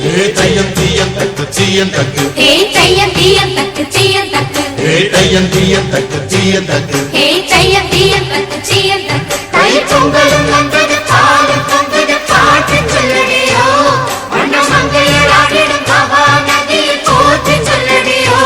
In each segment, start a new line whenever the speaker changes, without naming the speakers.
தையம் தீயம் தக்கு சீயம் தக்கு
தையம் தீயம் தக்கு சீயம் தக்கு
தையம் தீயம் தக்கு சீயம் தக்கு
தையம் தீயம் தக்கு சீயம் தக்கு
தை பொங்கலும் வந்தது பாலும் பொங்குது பாட்டு சொல்லடியோ வண்ணமங்கையராகிடும் மகா நதியை போற்றி சொல்லடியோ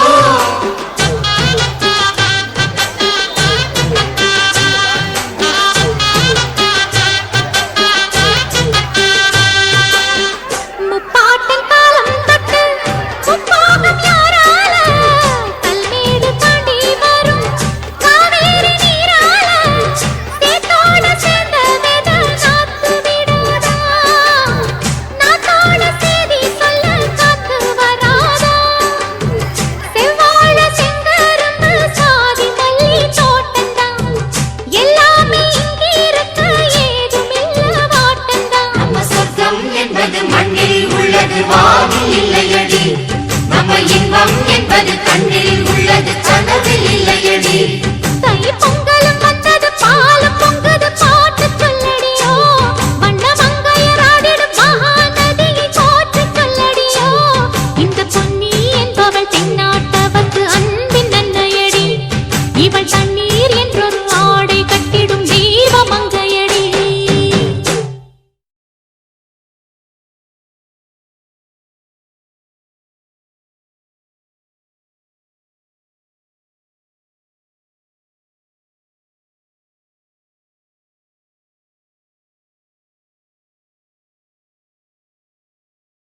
வானில் இல்லையடி நம்ம இன்பம் என்பது கண்ணில் உள்ளது கனவில் இல்லையடி
தை பொங்கலும் வந்தது பாலும் பொங்குது பாட்டு சொல்லடியோ வண்ணமங்கையராடிடும் மகா நதியை போற்றி சொல்லடியோ இந்த பொன்னி என்பவள் தென்னாட்டவர்க்கு அன்பின் நன்மையடி இவள் தண்ணீர் என்றொரு